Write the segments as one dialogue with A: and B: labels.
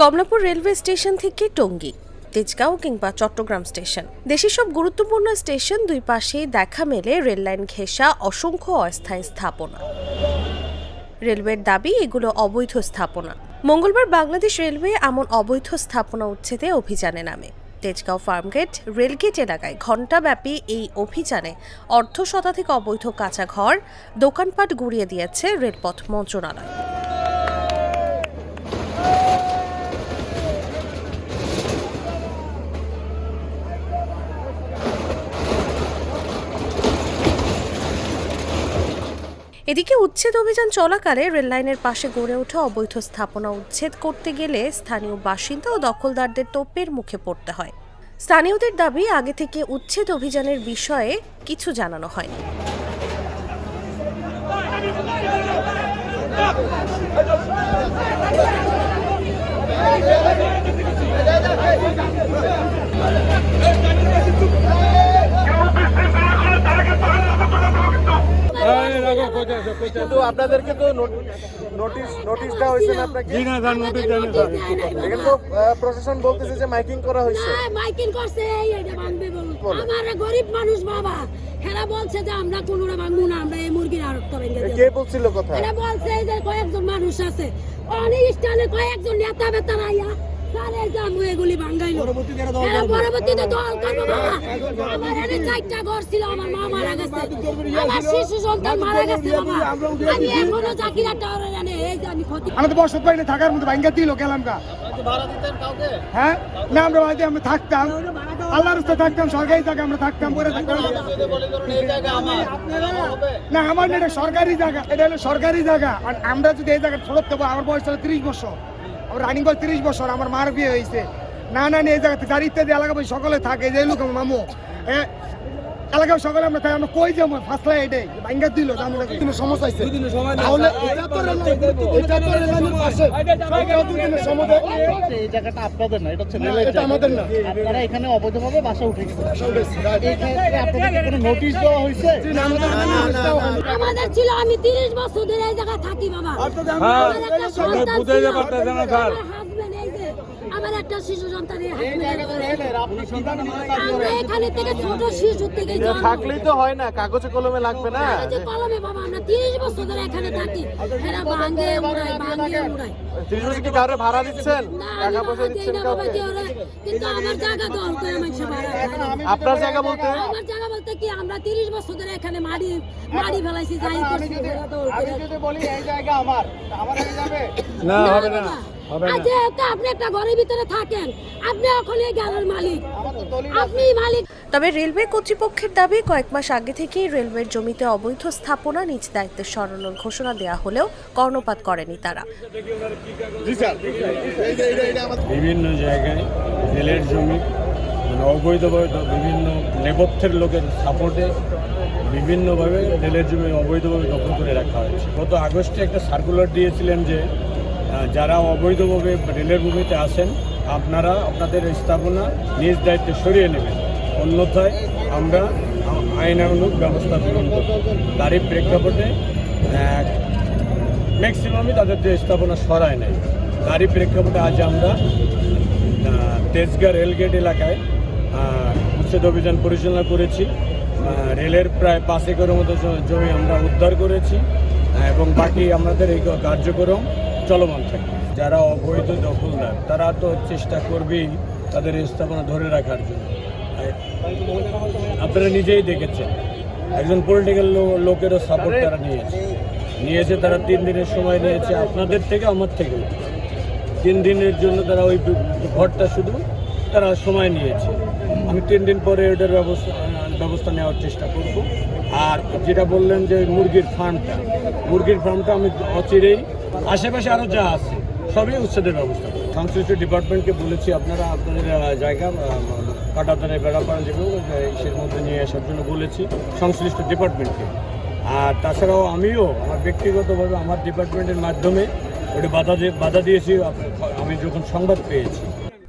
A: Kamalapur railway station থেকে টঙ্গী, তেজগাঁও কিংবা Chittagong station, দেশের সব গুরুত্বপূর্ণ স্টেশন দুই পাশেই দেখা মেলে রেললাইন ঘেঁষা অসংখ্য অস্থায়ী স্থাপনা। রেলওয়ের দাবি এগুলো অবৈধ স্থাপনা। মঙ্গলবার বাংলাদেশ রেলওয়ে এমন অবৈধ স্থাপনা উচ্ছেদে অভিযানে নামে। তেজগাঁও ফার্মগেট রেলগেট এলাকায় ঘণ্টাব্যাপী এই অভিযানে অর্ধশতাধিক অবৈধ কাঁচা ঘর, দোকানপাট গুঁড়িয়ে দিয়েছে রেলপথ মন্ত্রণালয়। এদিকে উচ্ছেদ অভিযান চলাকালে রেললাইনের পাশে গড়ে ওঠা অবৈধ স্থাপনা উচ্ছেদ করতে গেলে স্থানীয় বাসিন্দা ও দখলদারদের তোপের মুখে পড়তে হয়। স্থানীয়দের দাবি, আগে থেকে উচ্ছেদ অভিযানের বিষয়ে কিছু জানানো হয়নি।
B: আপনাদেরকে তো নোটিশ দেওয়া হয়েছে না আপনাকে? জি না স্যার, নোটিশ দেয়নি স্যার। এখানে তো প্রশাসন বলতেছে যে মাইকিং করা হয়েছে।
C: হ্যাঁ, মাইকিং করছে, এইটা ভাঙবে বল। আমরা গরিব মানুষ বাবা, এরা বলছে যে আমরা কোনোটা ভাঙবো না, আমরা এই মুরগির আড়ত করে ভেঙে দেব।
B: কে বলছিল কথা?
C: এরা বলছে যে কয়েকজন মানুষ আছে, অনেক স্থানে কয়েকজন নেতা বেতারা আইয়া সারে জামু এগুলি ভাঙাইলো। পরবর্তীতে দল করবো বাবা। আমার এখানে 4টা ঘর ছিল, আমার মা মারা গেছে, আমার শিশু সন্তান মারা গেছে বাবা। আমি এখনো জাকিরা টাওয়ারে জানে এই যে আমি ক্ষতি।
D: আমরা তো বসত পাইনি, থাকার মতো ভাঙ্গা দিল গেলাম গা।
B: ভাড়া দিতেন কাউকে?
D: হ্যাঁ না, আমরা বাড়িতে আমরা থাকতাম, আল্লাহর রাস্তায় থাকতাম, সরকারি জায়গা আমরা থাকতাম, পরে থাকতাম না। আমার না, এটা সরকারি জায়গা, এটা হলো সরকারি জায়গা। আর আমরা যদি এই জায়গা ফেরত দেবো, আমার বয়স হলো 30 বছর, আমার রানিং বয়স 30 বছর, আমার মার বিয়ে হয়েছে। না না, এই জায়গাতে যার ইত্যাদি এলাকা সকলে থাকে, যে লোক আমার মামু এলাকায় সকলে আমরা তাই আমরা কই যাবো ফাঁসলা এটাই ভাঙ্গা দিল। সমস্যা আছে তাহলে এটা তো রেলের পাশে
B: এই জায়গাটা আপনাদের না, এটা হচ্ছে রেলের
D: এটা আমাদের না।
B: আপনারা এখানে অবৈধভাবে বাসা উঠে গেছেন। এই ক্ষেত্রে আপনাদের কোনো নোটিশ দেওয়া হয়েছে?
C: আমাদের ছিল, আমি 30 বছর ধরে এই জায়গায় থাকি বাবা। আমার একটা শিশু সন্তান, আমরা এখানে থেকে ছোট শিশু থেকে
B: থাকলেই তো হয় না, কাগজে কলমে লাগবে না।
C: কলমে বাবা, আমরা 30 বছর ধরে এখানে থাকি। এরা ভাঙে উড়ায়, ভাঙে উড়ায়।
B: 30 বছর কি কারো ভাড়া দিচ্ছেন?
C: না,
B: টাকা পয়সা দিচ্ছেন কাউকে?
C: কিন্তু আমার জায়গা দল করে মানুষে ভাড়া খায়।
B: আপনার জায়গা বলতে?
C: আমার জায়গা বলতে কি, আমরা 30 বছর ধরে এখানে মারি ফেলাইছি, যাই করছি ভাড়া দল করে।
B: আমি যদি বলি এই জায়গা আমার হয়ে যাবে?
D: না, হবে না।
C: আজ আপনি একটা ঘরের ভিতরে থাকেন, আপনি ওখানে গেলের মালিক, আপনি মালিক।
A: তবে রেলওয়ে কর্তৃপক্ষের দাবি, কয়েক মাস আগে থেকেই রেলওয়ের জমিতে অবৈধ স্থাপনা নিজ দায়িত্বে সরানোর ঘোষণা দেওয়া হলেও কর্ণপাত করেনি তারা।
E: বিভিন্ন জায়গায় রেলের জমি অবৈধভাবে বিভিন্ন নেপথ্যের লোকের সাপোর্টে বিভিন্নভাবে রেলের জমি অবৈধভাবে দখল করে রাখা হয়েছে। গত আগস্টে একটা সার্কুলার দিয়েছিলেন যে যারা অবৈধভাবে রেলের ভূমিতে আসেন, আপনারা আপনাদের স্থাপনা নিজ দায়িত্বে সরিয়ে নেবেন, অন্যথায় আমরা আইনানুগ ব্যবস্থা গ্রহণ করব। তারই প্রেক্ষাপটে ম্যাক্সিমামই তাদের যে স্থাপনা সরায় নেয়, তারই প্রেক্ষাপটে আজ আমরা তেজগাঁ রেলগেট এলাকায় উচ্ছেদ অভিযান পরিচালনা করেছি। রেলের প্রায় 5 একরের মতো জমি আমরা উদ্ধার করেছি এবং বাকি আমাদের এই কার্যক্রম চলমান থাকে। যারা অবৈধ দখলদার তারা তো চেষ্টা করবেই তাদের স্থাপনা ধরে রাখার জন্য। আপনারা নিজেই দেখেছেন, একজন পলিটিক্যাল লোকেরও সাপোর্ট তারা নিয়েছে। তারা 3 দিনের সময় নিয়েছে, আপনাদের থেকে আমার থেকে 3 দিনের জন্য তারা ওই ঘরটা শুধু তারা সময় নিয়েছে। আমি 3 দিন পরে ওটার ব্যবস্থা নেওয়ার চেষ্টা করব। আর যেটা বললেন যে মুরগির ফার্মটা আমি অচিরেই আশেপাশে আরও যা আছে সবই উচ্ছেদের ব্যবস্থা করব। সংশ্লিষ্ট ডিপার্টমেন্টকে বলেছি আপনারা আপনাদের জায়গা কাটাতারে বেড়া করা যেগুলো সের মধ্যে নিয়ে আসার জন্য বলেছি সংশ্লিষ্ট ডিপার্টমেন্টকে। আর তাছাড়াও আমিও আমার ব্যক্তিগতভাবে আমার ডিপার্টমেন্টের মাধ্যমে ওটা বাধা দিয়েছি আমি যখন সংবাদ পেয়েছি।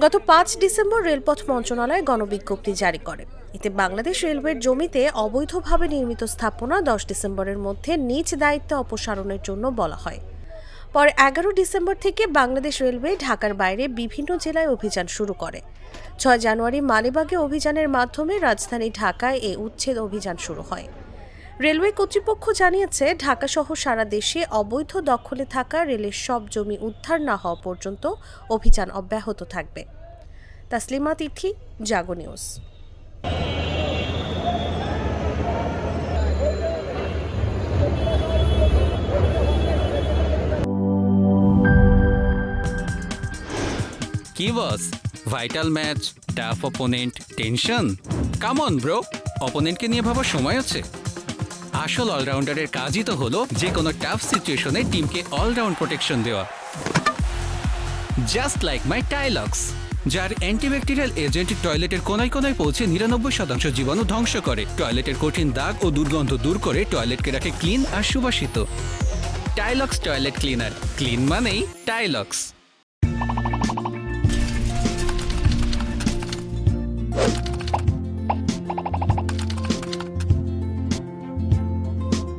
A: গত 5 ডিসেম্বর রেলপথ মন্ত্রণালয় গণবিজ্ঞপ্তি জারি করে। এতে বাংলাদেশ রেলওয়ের জমিতে অবৈধভাবে নির্মিত স্থাপনা 10 ডিসেম্বরের মধ্যে নিজ দায়িত্বে অপসারণের জন্য বলা হয়। পরে 11 ডিসেম্বর থেকে বাংলাদেশ রেলওয়ে ঢাকার বাইরে বিভিন্ন জেলায় অভিযান শুরু করে। 6 জানুয়ারি মালিবাগে অভিযানের মাধ্যমে রাজধানী ঢাকায় এই উচ্ছেদ অভিযান শুরু হয়। রেলওয়ে কর্তৃপক্ষ জানিয়েছে, ঢাকাসহ সারা দেশে অবৈধ দখলে থাকা রেলের সব জমি উদ্ধার না হওয়া পর্যন্ত অভিযান অব্যাহত থাকবে। তাসলিমা তিথি, জাগো নিউজ।
F: কি boss, vital match, tough opponent, tension? Come on bro, অপোনেন্টকে নিয়ে ভাবার সময় আছে। আসল অলরাউন্ডারের কাজই তো হলো যে কোনো টাফ সিচুয়েশনে টিমকে অলরাউন্ড প্রোটেকশন দেওয়া। জাস্ট লাইক মাই টাইলক্স, যার অ্যান্টিব্যাকটেরিয়াল এজেন্ট টয়লেটের কোনায় কোনায় পৌঁছে 99% জীবাণু ধ্বংস করে, টয়লেটের কঠিন দাগ ও দুর্গন্ধ দূর করে টয়লেটকে রাখে ক্লিন আর সুবাসিত। টাইলক্স টয়লেট ক্লিনার, ক্লিন মানেই টাইলক্স।